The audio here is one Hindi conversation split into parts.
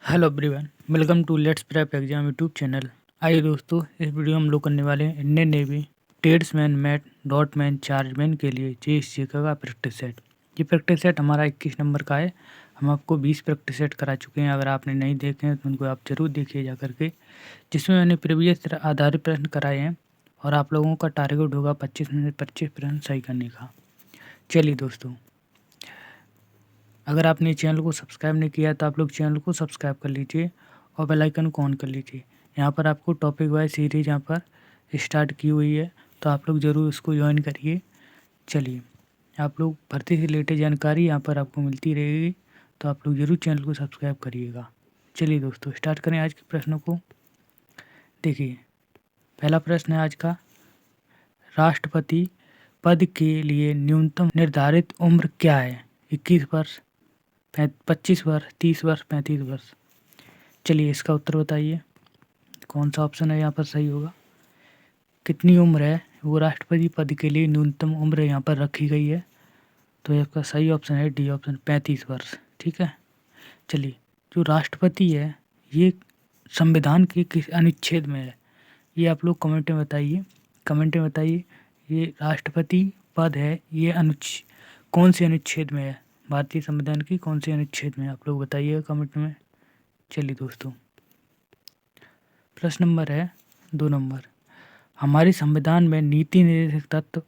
Hello everyone, welcome to let's prep exam YouTube channel. आइए दोस्तों, इस वीडियो में हम लोग करने वाले हैं इंडियन नेवी ट्रेड्समैन मैट डॉटमैन चार्जमैन के लिए जेएससी का प्रैक्टिस सेट। ये प्रैक्टिस सेट हमारा 21 नंबर का है। हम आपको 20 प्रैक्टिस सेट करा चुके हैं। अगर आपने नहीं देखे हैं तो उनको आप जरूर देखिए जा करके, जिसमें मैंने प्रीवियस आधारित प्रश्न कराए हैं और आप लोगों का टारगेट होगा 25 में से 25 प्रश्न सही करने का। चलिए दोस्तों, अगर आपने चैनल को सब्सक्राइब नहीं किया तो आप लोग चैनल को सब्सक्राइब कर लीजिए और बेल आइकन को ऑन कर लीजिए। यहाँ पर आपको टॉपिक वाइज सीरीज यहाँ पर स्टार्ट की हुई है, तो आप लोग ज़रूर इसको ज्वाइन करिए। चलिए, आप लोग भर्ती से रिलेटेड जानकारी यहाँ पर आपको मिलती रहेगी, तो आप लोग ज़रूर चैनल को सब्सक्राइब करिएगा। चलिए दोस्तों, स्टार्ट करें आज के प्रश्नों को। देखिए, पहला प्रश्न है आज का, राष्ट्रपति पद के लिए न्यूनतम निर्धारित उम्र क्या है? 21 वर्ष, 25 वर्ष, 30 वर्ष, 35 वर्ष। चलिए, इसका उत्तर बताइए, कौन सा ऑप्शन है यहाँ पर सही होगा। कितनी उम्र है वो राष्ट्रपति पद के लिए न्यूनतम उम्र यहाँ पर रखी गई है? तो इसका सही ऑप्शन है डी ऑप्शन, 35 वर्ष। ठीक है। चलिए, जो राष्ट्रपति है ये संविधान के किस अनुच्छेद में है? ये आप लोग कमेंट में बताइए। कमेंट में बताइए, ये राष्ट्रपति पद है, ये कौन से अनुच्छेद में है? भारतीय संविधान की कौन से अनुच्छेद में? आप लोग बताइएगा कमेंट में। चलिए दोस्तों, प्रश्न नंबर है 2 नंबर, हमारे संविधान में नीति निर्देशक तत्व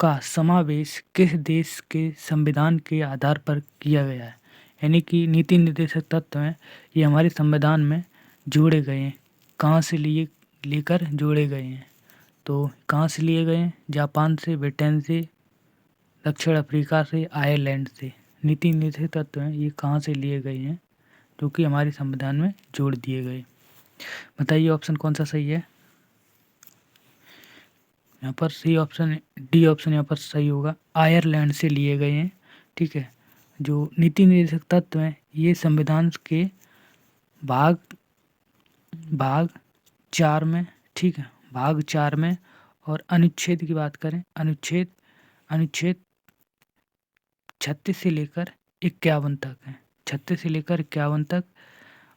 का समावेश किस देश के संविधान के आधार पर किया गया है? यानी कि नीति निर्देशक तत्व हैं, ये हमारे संविधान में जोड़े गए हैं। कहाँ से लेकर जोड़े गए हैं? तो कहाँ से लिए गए हैं? जापान से, ब्रिटेन से, दक्षिण अफ्रीका से, आयरलैंड से। नीति निर्देशक तत्व हैं, ये कहाँ से लिए गए हैं जो कि हमारे संविधान में जोड़ दिए गए? बताइए ऑप्शन कौन सा सही है। यहाँ पर सही ऑप्शन डी ऑप्शन यहाँ पर सही होगा, आयरलैंड से लिए गए हैं। ठीक है। जो नीति निर्देशक तत्व हैं ये संविधान के भाग भाग 4 में, ठीक है, भाग 4 में, और अनुच्छेद की बात करें, अनुच्छेद अनुच्छेद 36 से लेकर 51 तक है। 36 से लेकर 51 तक।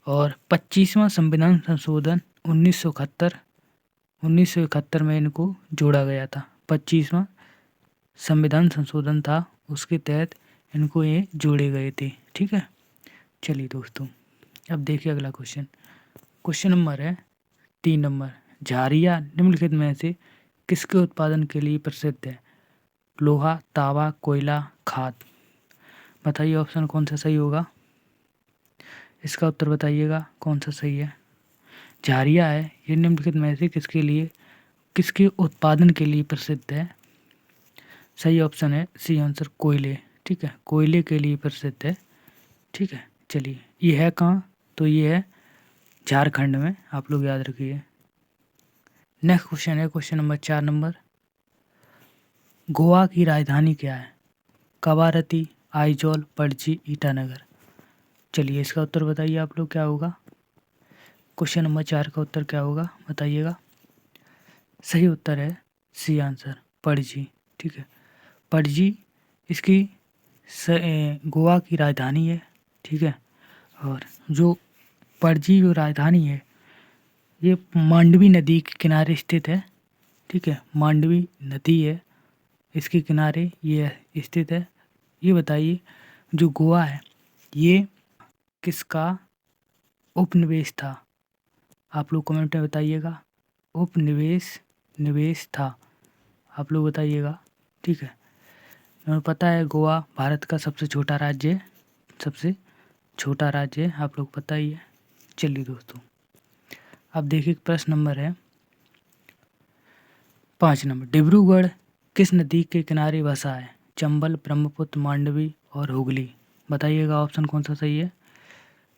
और 25वां संविधान संशोधन 1971 में इनको जोड़ा गया था। 25वां संविधान संशोधन था, उसके तहत इनको ये जोड़े गए थे। ठीक है। चलिए दोस्तों, अब देखिए अगला क्वेश्चन। क्वेश्चन नंबर है 3 नंबर, झारिया निम्नलिखित में से किसके उत्पादन के लिए प्रसिद्ध है? लोहा, तांबा, कोयला, खाद। बताइए ऑप्शन कौन सा सही होगा। इसका उत्तर बताइएगा कौन सा सही है। झारिया है, ये निम्नलिखित में से किसके उत्पादन के लिए प्रसिद्ध है? सही ऑप्शन है सी आंसर, कोयले। ठीक है, कोयले के लिए प्रसिद्ध है। ठीक है। चलिए, ये है कहाँ? तो ये है झारखंड में, आप लोग याद रखिए। नेक्स्ट क्वेश्चन है क्वेश्चन नंबर 4 नंबर, गोवा की राजधानी क्या है? कवारती, आइजोल, पणजी, ईटानगर। चलिए, इसका उत्तर बताइए आप लोग क्या होगा। क्वेश्चन नंबर 4 का उत्तर क्या होगा बताइएगा। सही उत्तर है सी आंसर, पणजी। ठीक है, पणजी इसकी गोवा की राजधानी है। ठीक है। और जो पणजी जो राजधानी है ये मांडवी नदी के किनारे स्थित है। ठीक है, मांडवी नदी है, इसके किनारे ये स्थित है। ये बताइए, जो गोवा है ये किसका उपनिवेश था? आप लोग कमेंट में बताइएगा। निवेश था, आप लोग बताइएगा। ठीक है, हमें पता है गोवा भारत का सबसे छोटा राज्य है, सबसे छोटा राज्य है, आप लोग पता ही है। चलिए दोस्तों, अब देखिए प्रश्न नंबर है 5 नंबर, डिब्रूगढ़ किस नदी के किनारे बसा है? चंबल, ब्रह्मपुत्र, मांडवी और हुगली। बताइएगा ऑप्शन कौन सा सही है।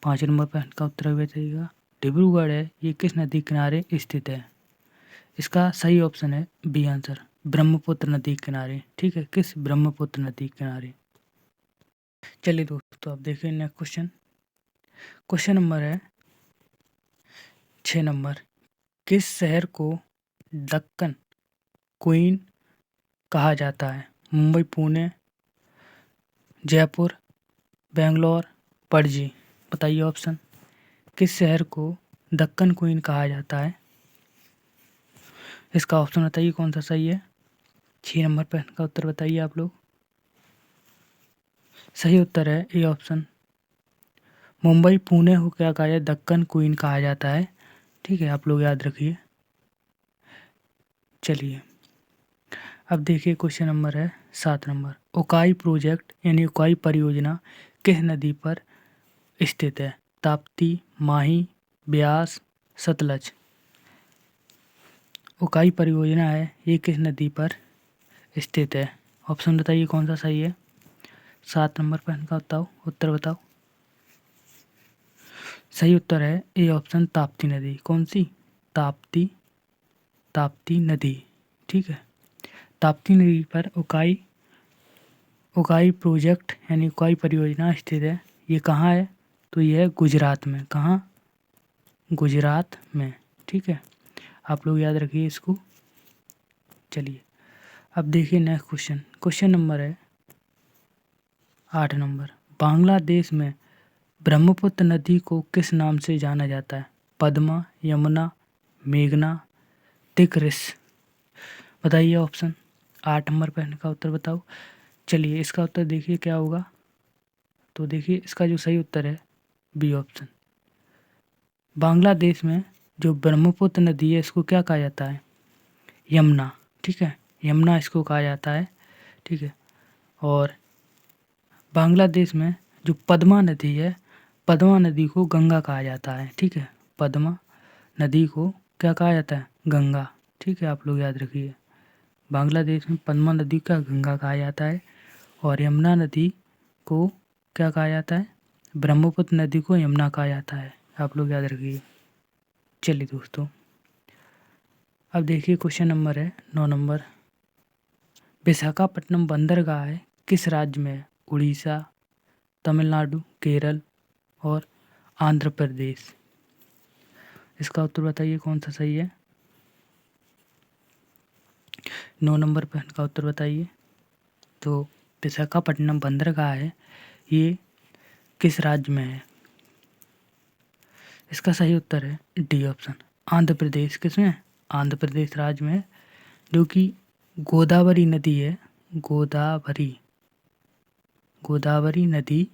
5 नंबर प्रश्न का उत्तर बताइएगा। डिब्रूगढ़ है, ये किस नदी किनारे स्थित है? इसका सही ऑप्शन है बी आंसर, ब्रह्मपुत्र नदी किनारे। ठीक है, किस ब्रह्मपुत्र नदी किनारे। चलिए दोस्तों, अब देखिए नेक्स्ट क्वेश्चन। क्वेश्चन नंबर है 6 नंबर, किस शहर को दक्कन क्वीन कहा जाता है? मुंबई, पुणे, जयपुर, बेंगलोर, पणजी। बताइए ऑप्शन। किस शहर को दक्कन क्वीन कहा जाता है? इसका ऑप्शन बताइए कौन सा सही है। 6 नंबर प्रश्न का उत्तर बताइए आप लोग। सही उत्तर है ए ऑप्शन, मुंबई पुणे को क्या कहा जाए, दक्कन क्वीन कहा जाता है। ठीक है, आप लोग याद रखिए। चलिए अब देखिए क्वेश्चन नंबर है 7 नंबर। उकाई प्रोजेक्ट यानी उकाई परियोजना किस नदी पर स्थित है? ताप्ती, माही, ब्यास, सतलज। उकाई परियोजना है, ये किस नदी पर स्थित है? ऑप्शन बताइए कौन सा सही है। 7 नंबर प्रश्न का उत्तर बताओ। सही उत्तर है ए ऑप्शन, ताप्ती नदी। कौन सी? ताप्ती नदी। ठीक है, ताप्ती नदी पर उकाई प्रोजेक्ट यानी उकाई परियोजना स्थित है। ये कहाँ है? तो ये है गुजरात में। कहाँ? गुजरात में। ठीक है, आप लोग याद रखिए इसको। चलिए अब देखिए नेक्स्ट क्वेश्चन। क्वेश्चन नंबर है 8 नंबर। बांग्लादेश में ब्रह्मपुत्र नदी को किस नाम से जाना जाता है? पद्मा, यमुना, मेघना, तिग्रिस। बताइए ऑप्शन। 8 नंबर प्रश्न का उत्तर बताओ। चलिए इसका उत्तर देखिए क्या होगा। तो देखिए इसका जो सही उत्तर है बी ऑप्शन, बांग्लादेश में जो ब्रह्मपुत्र नदी है इसको क्या कहा जाता है? यमुना। ठीक है, यमुना इसको कहा जाता है। ठीक है, और बांग्लादेश में जो पद्मा नदी है, पद्मा नदी को गंगा कहा जाता है। ठीक है, पद्मा नदी को क्या कहा जाता है? गंगा। ठीक है, आप लोग याद रखिए। बांग्लादेश में पद्मा नदी का गंगा कहा जाता है और यमुना नदी को क्या कहा जाता है? ब्रह्मपुत्र नदी को यमुना कहा जाता है। आप लोग याद रखिए। चलिए दोस्तों अब देखिए क्वेश्चन नंबर है 9 नंबर। विशाखापट्टनम बंदरगाह है किस राज्य में है? उड़ीसा, तमिलनाडु, केरल और आंध्र प्रदेश। इसका उत्तर बताइए कौन सा सही है। 9 नंबर प्रश्न का उत्तर बताइए। तो विशाखापट्टनम बंदरगाह है, ये किस राज्य में है? इसका सही उत्तर है डी ऑप्शन, आंध्र प्रदेश। किसमें है? आंध्र प्रदेश राज्य में है, जो कि गोदावरी नदी है। गोदावरी नदी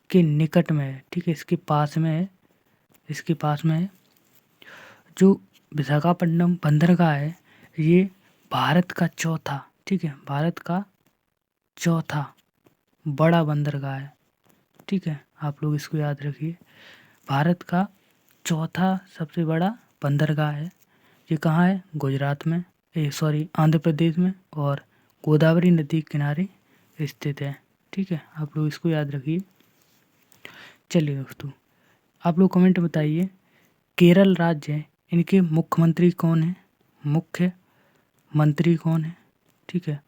के निकट में है। ठीक है, इसके पास में है। जो विशाखापट्टनम बंदरगाह है ये भारत का चौथा, ठीक है, भारत का चौथा बड़ा बंदरगाह है। ठीक है, आप लोग इसको याद रखिए। भारत का चौथा सबसे बड़ा बंदरगाह है। ये कहाँ है? गुजरात में, आंध्र प्रदेश में, और गोदावरी नदी के किनारे स्थित है। ठीक है, आप लोग इसको याद रखिए। चलिए दोस्तों आप लोग कमेंट बताइए, केरल राज्य है, इनके मुख्यमंत्री कौन है? मुख्य मंत्री कौन है? ठीक है,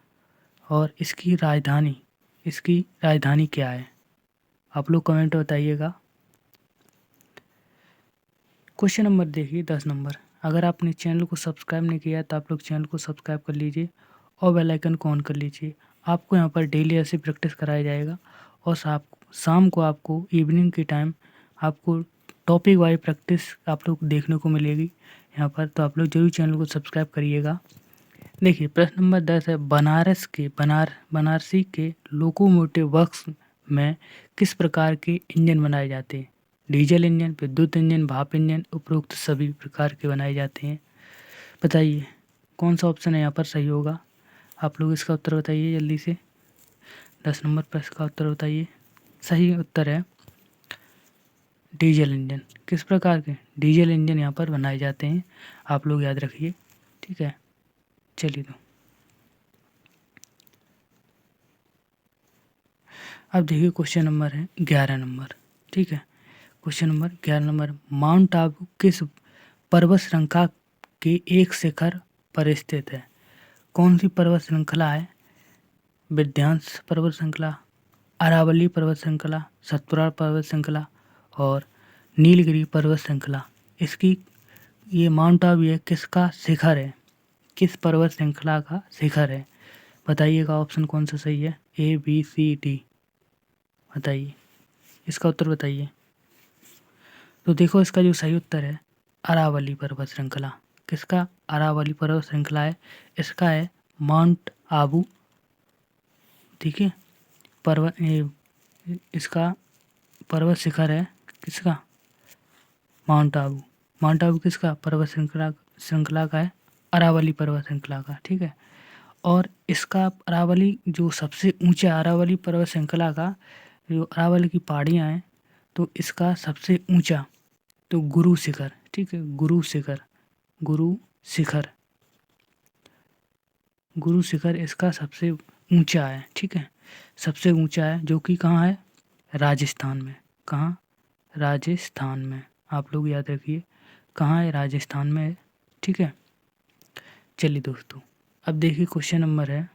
और इसकी राजधानी क्या है? आप लोग कमेंट बताइएगा। क्वेश्चन नंबर देखिए 10 नंबर। अगर आपने चैनल को सब्सक्राइब नहीं किया तो आप लोग चैनल को सब्सक्राइब कर लीजिए और बेल आइकन को ऑन कर लीजिए। आपको यहाँ पर डेली ऐसे प्रैक्टिस कराया जाएगा और शाम को आपको इवनिंग के टाइम आपको टॉपिक वाइज प्रैक्टिस आप लोग देखने को मिलेगी यहाँ पर। तो आप लोग जरूर चैनल को सब्सक्राइब करिएगा। देखिए प्रश्न नंबर 10 है, बनारसी के लोकोमोटिव वर्क्स में किस प्रकार के इंजन बनाए जाते हैं? डीजल इंजन, विद्युत इंजन, भाप इंजन, उपरोक्त सभी प्रकार के बनाए जाते हैं। बताइए कौन सा ऑप्शन है यहाँ पर सही होगा। आप लोग इसका उत्तर बताइए जल्दी से। 10 नंबर प्रश्न का उत्तर बताइए। सही उत्तर है डीजल इंजन। किस प्रकार के? डीजल इंजन यहाँ पर बनाए जाते हैं। आप लोग याद रखिए। ठीक है, चलिए तो अब देखिए क्वेश्चन नंबर है 11 नंबर। ठीक है, question number 11 number. Mount Abu किस पर्वत श्रृंखला के एक शिखर पर स्थित है? कौन सी पर्वत श्रृंखला है? विंध्याचल पर्वत श्रृंखला, अरावली पर्वत श्रृंखला, सतपुड़ा पर्वत श्रृंखला और नीलगिरी पर्वत श्रृंखला। इसकी ये माउंट आबू है किसका शिखर है? किस पर्वत श्रृंखला का शिखर है? बताइएगा ऑप्शन कौन सा सही है। A B C D बताइए, इसका उत्तर बताइए। तो देखो इसका जो सही उत्तर है अरावली पर्वत श्रृंखला। किसका? अरावली पर्वत श्रृंखला है, इसका है माउंट आबू। ठीक है, पर्वत इसका पर्वत शिखर है किसका? माउंट आबू। माउंट आबू किसका? पर्वत श्रृंखला श्रृंखला का है, अरावली पर्वत श्रृंखला का। ठीक है, और इसका अरावली जो सबसे ऊंचा अरावली पर्वत श्रृंखला का जो अरावली की पहाड़ियाँ हैं, तो इसका सबसे ऊंचा तो गुरु शिखर। ठीक है, गुरु शिखर, गुरु शिखर, गुरु शिखर इसका सबसे ऊंचा है। ठीक है, सबसे ऊंचा है, जो कि कहाँ है? राजस्थान में। कहाँ? राजस्थान में। आप लोग याद रखिए कहाँ है? राजस्थान में है। ठीक है, चलिए दोस्तों, अब देखिए क्वेश्चन नंबर है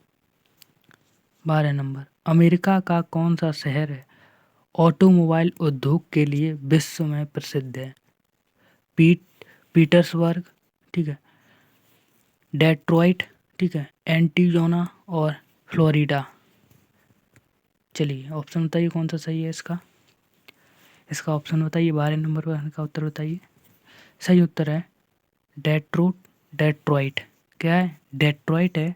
12 नंबर। अमेरिका का कौन सा शहर है ऑटोमोबाइल उद्योग के लिए विश्व में प्रसिद्ध है? पीटर्सबर्ग, ठीक है, डेट्रॉइट, ठीक है, एंटीजोना और फ्लोरिडा। चलिए ऑप्शन बताइए कौन सा सही है इसका। इसका ऑप्शन बताइए, 12 नंबर पर का उत्तर बताइए। सही उत्तर है डेट्रॉइट। क्या है? डेट्रॉइट है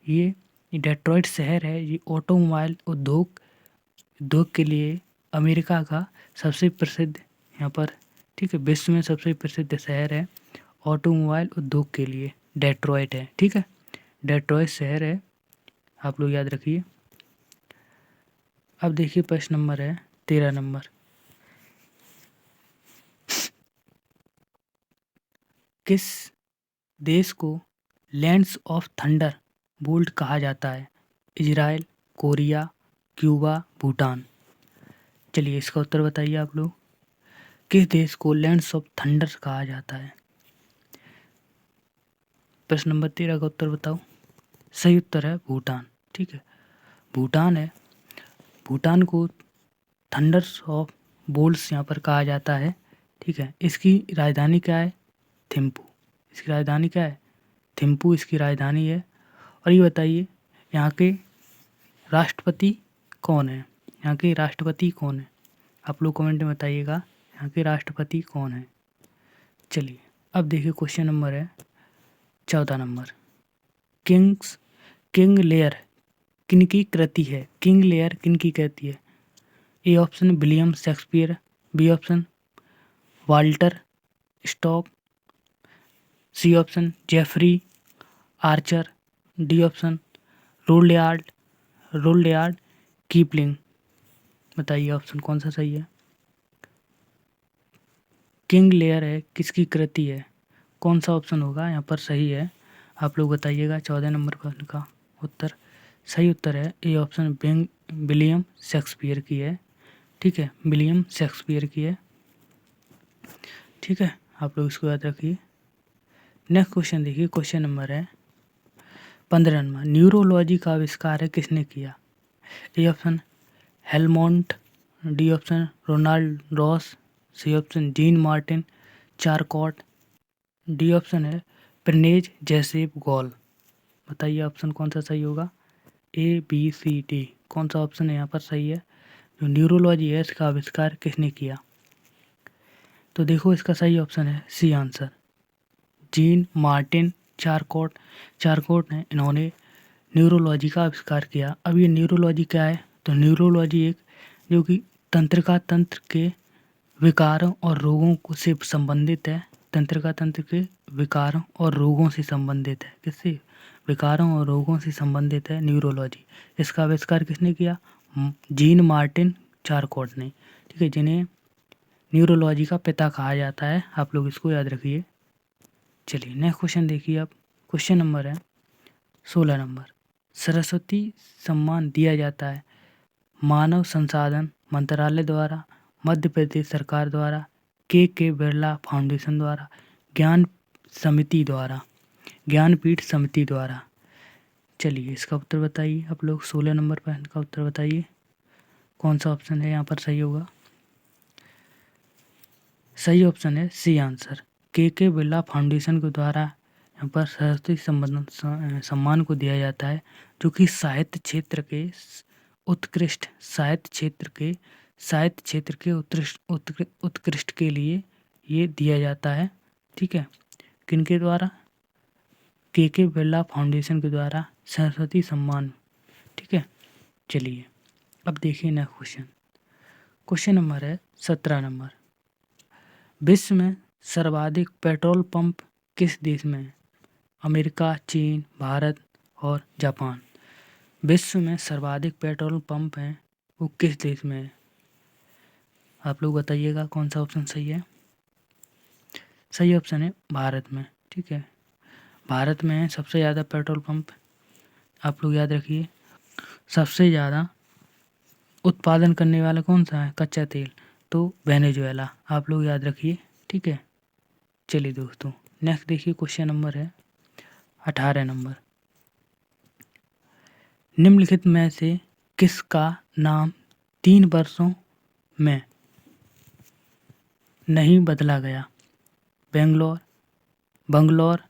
ये डेट्रॉइट शहर है, ये ऑटोमोबाइल उद्योग के लिए अमेरिका का सबसे प्रसिद्ध यहाँ पर, ठीक है, विश्व में सबसे प्रसिद्ध शहर है ऑटोमोबाइल उद्योग के लिए, डेट्रॉइट है। ठीक है, डेट्रॉइट शहर है, आप लोग याद रखिए। अब देखिए प्रश्न नंबर है 13 नंबर। किस देश को लैंड्स ऑफ थंडर बोल्ट कहा जाता है? Israel, Korea, Cuba, Bhutan. चलिए इसका उत्तर बताइए आप लोग। किस देश को लैंड्स ऑफ थंडर कहा जाता है? प्रश्न नंबर 13 का उत्तर बताओ। सही उत्तर है भूटान। ठीक है, भूटान है। भूटान को थंडर्स ऑफ बोल्ट्स यहाँ पर कहा जाता है। ठीक है, इसकी राजधानी क्या है? थिम्पू। इसकी राजधानी क्या है? थिम्पू इसकी राजधानी है। और ये बताइए यहाँ के राष्ट्रपति कौन है? यहाँ के राष्ट्रपति कौन है? आप लोग कमेंट में बताइएगा यहाँ के राष्ट्रपति कौन है। चलिए अब देखिए क्वेश्चन नंबर है 14 नंबर। किंग लेयर किनकी कृति है? किंग लेयर किनकी कृति है? A option William Shakespeare, B option Walter स्टॉक, C option Jeffrey Archer, D option Rudyard Kipling. बताइए ऑप्शन कौन सा सही है। किंग लेयर है किसकी कृति है? कौन सा ऑप्शन होगा यहाँ पर सही है? आप लोग बताइएगा 14 नंबर पर का उत्तर। सही उत्तर है ए ऑप्शन विलियम शेक्सपियर की है। ठीक है, विलियम शेक्सपियर की है। ठीक है, आप लोग इसको याद रखिए। नेक्स्ट क्वेश्चन देखिए, क्वेश्चन नंबर है 15 नंबर। न्यूरोलॉजी का आविष्कार किसने किया? A option Helmont, D option Ronald Ross, C option Jean Martin Charcot, D option है प्रिनेज जैसेप गॉल। बताइए ऑप्शन कौन सा सही होगा। ए बी सी डी कौन सा ऑप्शन है यहाँ पर सही है? जो न्यूरोलॉजी है इसका आविष्कार किसने किया? तो देखो इसका सही ऑप्शन है C answer, Jean Martin Charcot ने इन्होंने न्यूरोलॉजी का आविष्कार किया। अब ये न्यूरोलॉजी क्या है? तो न्यूरोलॉजी एक जो कि तंत्र के विकारों और रोगों को से संबंधित है। तंत्र के विकारों और रोगों से संबंधित है। किससे? विकारों और रोगों से संबंधित है न्यूरोलॉजी। इसका आविष्कार किसने किया? जीन मार्टिन चारकोट ने। ठीक है, जिन्हें न्यूरोलॉजी का पिता कहा जाता है। आप लोग इसको याद रखिए। चलिए नेक्स्ट क्वेश्चन देखिए आप। क्वेश्चन नंबर है 16 नंबर। सरस्वती सम्मान दिया जाता है मानव संसाधन मंत्रालय द्वारा, मध्य प्रदेश सरकार द्वारा, के बिरला फाउंडेशन द्वारा, ज्ञानपीठ समिति द्वारा। चलिए इसका उत्तर बताइए आप लोग। 16 नंबर पर का उत्तर बताइए कौन सा ऑप्शन है यहाँ पर सही होगा। सही ऑप्शन है सी आंसर, के बिरला फाउंडेशन के द्वारा यहाँ पर सरस्वती सम्मान को दिया जाता है, जो कि साहित्य क्षेत्र के उत्कृष्ट के लिए ये दिया जाता है, ठीक है। किनके द्वारा? के बिरला फाउंडेशन के द्वारा सरस्वती सम्मान, ठीक है। चलिए अब देखिए नेक्स्ट क्वेश्चन। क्वेश्चन नंबर है 17 नंबर। विश्व में सर्वाधिक पेट्रोल पंप किस देश में है? अमेरिका, चीन, भारत और जापान। विश्व में सर्वाधिक पेट्रोल पंप हैं वो किस देश में है? आप लोग बताइएगा कौन सा ऑप्शन सही है। सही ऑप्शन है भारत में, ठीक है। भारत में है सबसे ज़्यादा पेट्रोल पंप। आप लोग याद रखिए, सबसे ज़्यादा उत्पादन करने वाला कौन सा है कच्चा तेल? तो वेनेजुएला। आप लोग याद रखिए, ठीक है। चलिए दोस्तों नेक्स्ट देखिए, क्वेश्चन नंबर है 18 नंबर। निम्नलिखित में से किसका नाम 3 वर्षों में नहीं बदला गया? बंगलौर,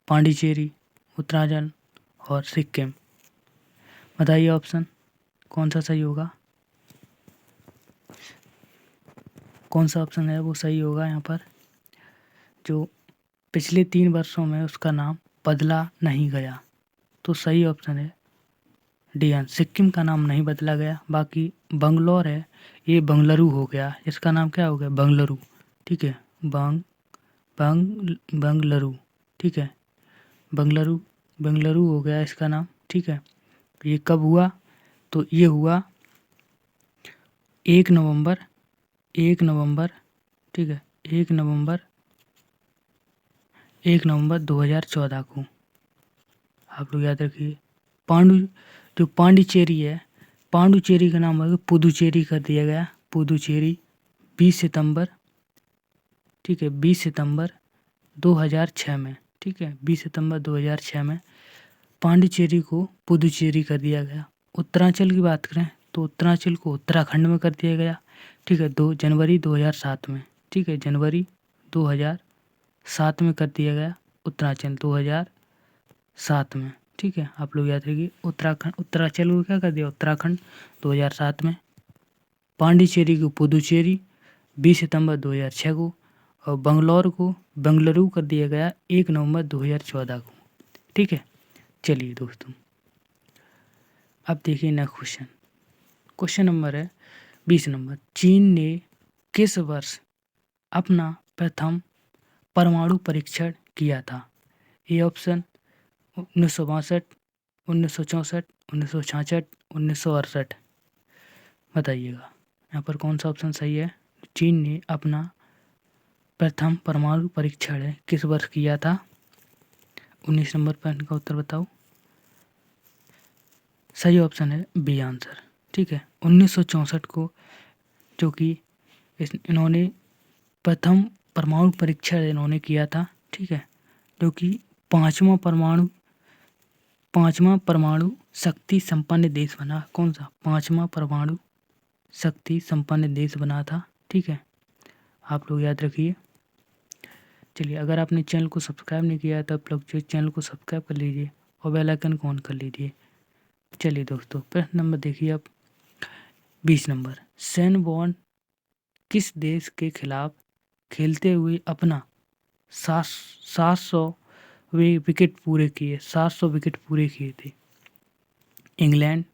पांडिचेरी, उत्तराखंड और सिक्किम। बताइए ऑप्शन कौन सा सही होगा। कौन सा ऑप्शन है वो सही होगा यहाँ पर? जो पिछले 3 वर्षों में उसका नाम बदला नहीं गया, तो सही ऑप्शन है डी आंसर। सिक्किम का नाम नहीं बदला गया। बाकी बंगलौर है, ये बंगलुरु हो गया, इसका नाम क्या हो गया? बंगलुरु, ठीक है। बंगलुरु, ठीक है। बंगलुरु हो गया इसका नाम, ठीक है। ये कब हुआ? तो ये हुआ 1 नवंबर, ठीक है, 1 नवंबर 2014 को। आप लोग याद रखिए। जो पांडिचेरी है, पांडुचेरी का नाम है पुदुचेरी कर दिया गया, पुदुचेरी। 20 सितंबर, ठीक है, 20 सितंबर 2006 में, ठीक है, 20 सितंबर 2006 में पांडिचेरी को पुदुचेरी कर दिया गया। उत्तरांचल की बात करें तो उत्तरांचल को उत्तराखंड में कर दिया गया, ठीक है, 2 जनवरी 2007 में, ठीक है, जनवरी 2007 में कर दिया गया उत्तरांचल 2007 में, ठीक है। आप लोग याद रखिए, उत्तरांचल को क्या कर दिया? उत्तराखंड 2007 में। पांडिचेरी को पुदुचेरी 20 सितंबर 2006 को, और बंगलुरु कर दिया गया 1 नवंबर 2014 को, ठीक है। चलिए दोस्तों अब देखिए नेक्स्ट क्वेश्चन। क्वेश्चन नंबर है 20 नंबर। चीन ने किस वर्ष अपना प्रथम परमाणु परीक्षण किया था? ये ऑप्शन 1962, 1964, 1966, 1968। बताइएगा यहाँ पर कौन सा ऑप्शन सही है। चीन ने अपना प्रथम परमाणु परीक्षण किस वर्ष किया था? 19 नंबर पर इनका उत्तर बताओ। सही ऑप्शन है बी आंसर, ठीक है। 1964 को, जो कि इन्होंने प्रथम परमाणु परीक्षण इन्होंने किया था, ठीक है, जो कि पांचवा परमाणु शक्ति संपन्न देश बना। कौन सा? पांचवा परमाणु शक्ति संपन्न देश बना था, ठीक है। आप लोग याद रखिए। चलिए अगर आपने चैनल को सब्सक्राइब नहीं किया है तो आप लोग जो चैनल को सब्सक्राइब कर लीजिए और बेल आइकन को ऑन कर लीजिए। चलिए दोस्तों प्रश्न नंबर देखिए अब 20 नंबर। शेन वॉर्न किस देश के खिलाफ खेलते हुए अपना 700 विकेट पूरे किए? 700 विकेट पूरे किए थे। इंग्लैंड,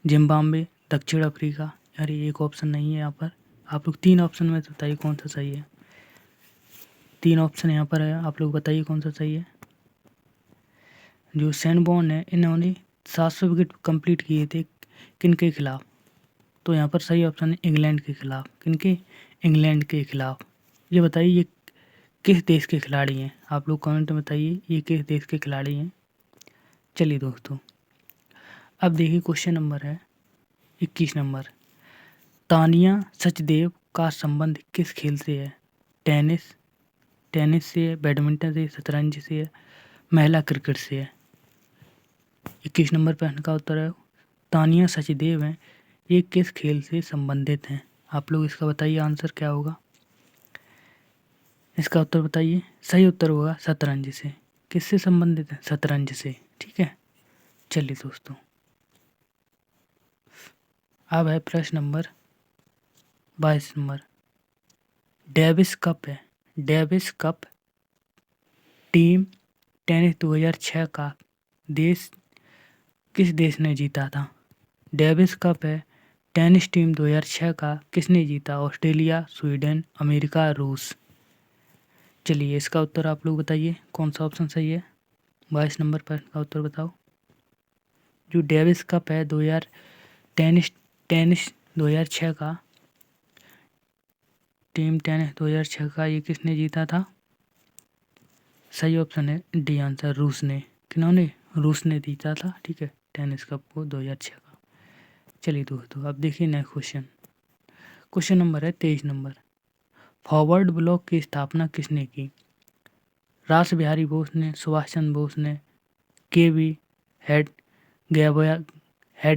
जिम्बाब्वे, दक्षिण अफ्रीका। अरे एक ऑप्शन नहीं है यहाँ पर, आप लोग 3 ऑप्शन में बताइए कौन सा सही है। 3 ऑप्शन यहाँ पर है, आप लोग बताइए कौन सा सही है। जो शेन वॉर्न है इन्होंने 700 विकेट कंप्लीट किए थे किनके खिलाफ? तो यहाँ पर सही ऑप्शन है इंग्लैंड के खिलाफ। किनके? इंग्लैंड के खिलाफ। ये बताइए ये किस देश के खिलाड़ी हैं? आप लोग कमेंट में बताइए ये किस देश के खिलाड़ी हैं। चलिए दोस्तों अब देखिए क्वेश्चन नंबर है 21 नंबर। तानिया सचदेव का संबंध किस खेल से है? टेनिस से है, बैडमिंटन से, शतरंज से है, महिला क्रिकेट से है। 21 नंबर प्रश्न का उत्तर है तानिया सचदेव हैं, ये किस खेल से संबंधित हैं? आप लोग इसका बताइए आंसर क्या होगा। इसका उत्तर बताइए। सही उत्तर होगा शतरंज से। किससे संबंधित है? शतरंज से, ठीक है। चलिए दोस्तों अब है प्रश्न नंबर 22 नंबर। डेविस कप है, डेविस कप टीम टेनिस 2006 का देश किस देश ने जीता था? डेविस कप है टेनिस टीम 2006 का किसने जीता? ऑस्ट्रेलिया, स्वीडन, अमेरिका, रूस। चलिए इसका उत्तर आप लोग बताइए कौन सा ऑप्शन सही है। 22 नंबर पर का उत्तर बताओ। जो डेविस कप है टेनिस टेनिस 2006 का टीम टेनिस 2006 का ये किसने जीता था? सही ऑप्शन है डी आंसर, रूस ने। किन्होंने? रूस ने जीता था, ठीक है, टेनिस कप को 2006 का। चलिए दोस्तों अब देखिए नेक्स्ट क्वेश्चन। क्वेश्चन नंबर है 23 नंबर। फॉरवर्ड ब्लॉक की स्थापना किसने की? रास बिहारी बोस ने, सुभाष चंद्र बोस ने, के वी हेड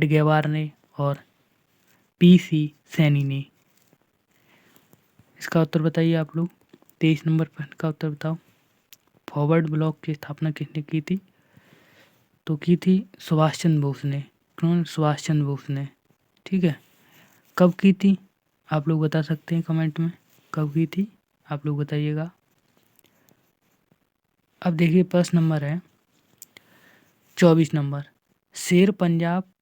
गेवार ने और पी सी सैनी ने। इसका उत्तर बताइए आप लोग। 23 नंबर पर का उत्तर बताओ। फॉरवर्ड ब्लॉक की स्थापना किसने की थी? तो की थी सुभाष चंद्र बोस ने। कौन? सुभाष चंद्र बोस ने, ठीक है। कब की थी आप लोग बता सकते हैं कमेंट में, कब की थी आप लोग बताइएगा। अब देखिए प्रश्न नंबर है 24 नंबर। शेर पंजाब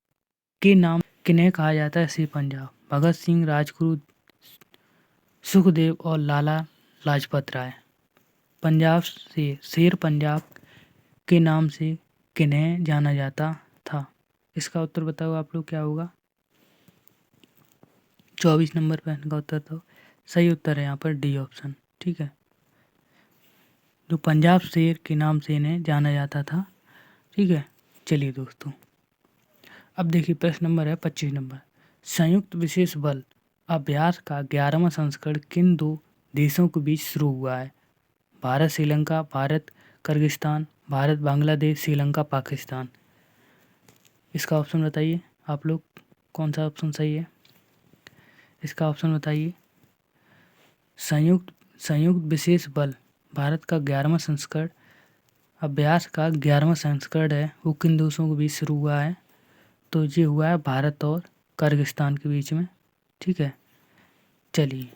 के नाम किन्हें कहा जाता है? शेर पंजाब भगत सिंह, राजगुरु, सुखदेव और लाला लाजपत राय। पंजाब से शेर पंजाब के नाम से किन्हें जाना जाता था? इसका उत्तर बताओ आप लोग क्या होगा। 24 नंबर पर का उत्तर तो सही उत्तर है यहाँ पर डी ऑप्शन, ठीक है। जो पंजाब शेर के नाम से इन्हें जाना जाता था, ठीक है। चलिए दोस्तों अब देखिए प्रश्न नंबर है 25 नंबर। संयुक्त विशेष बल अभ्यास का 11वां संस्करण किन दो देशों के बीच शुरू हुआ है? भारत श्रीलंका, भारत किर्गिस्तान, भारत बांग्लादेश, श्रीलंका पाकिस्तान। इसका ऑप्शन बताइए आप लोग कौन सा ऑप्शन सही है। इसका ऑप्शन बताइए। संयुक्त विशेष बल भारत का 11वां संस्करण अभ्यास का 11वां संस्करण है, वो किन देशों के बीच शुरू हुआ है? तो ये हुआ है भारत और किर्गिस्तान के बीच में, ठीक है। चलिए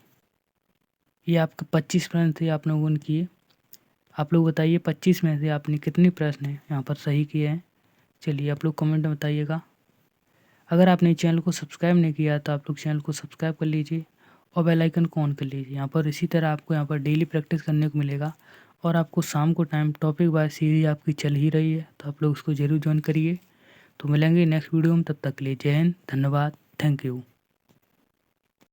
ये आपके 25 प्रश्न थे आप लोगों ने किए। आप लोग बताइए 25 में से आपने कितने प्रश्न हैं यहाँ पर सही किए हैं। चलिए आप लोग कमेंट में बताइएगा। अगर आपने चैनल को सब्सक्राइब नहीं किया तो आप लोग चैनल को सब्सक्राइब कर लीजिए और बेल आइकन को ऑन कर लीजिए। यहाँ पर इसी तरह आपको यहाँ पर डेली प्रैक्टिस करने को मिलेगा और आपको शाम को टाइम टॉपिक वाइज सीरीज आपकी चल ही रही है, तो आप लोग उसको ज़रूर ज्वाइन करिए। तो मिलेंगे नेक्स्ट वीडियो में, तब तक के लिए जय हिंद, धन्यवाद, थैंक यू।